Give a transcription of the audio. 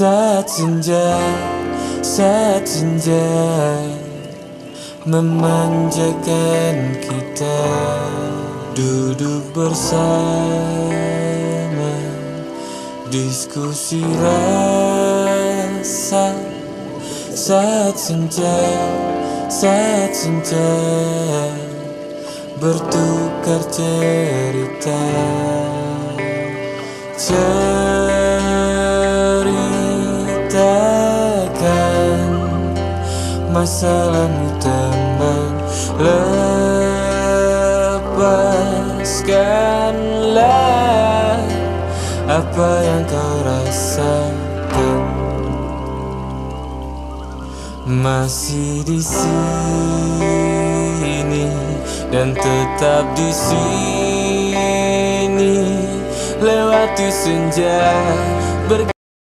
Saat senja memanjakan kita, duduk bersama, diskusi rasa. Saat senja bertukar cerita, ceritakan masalahmu teman, lepaskanlah apa yang kau rasakan. Masih di sini dan tetap di sini, lewati senja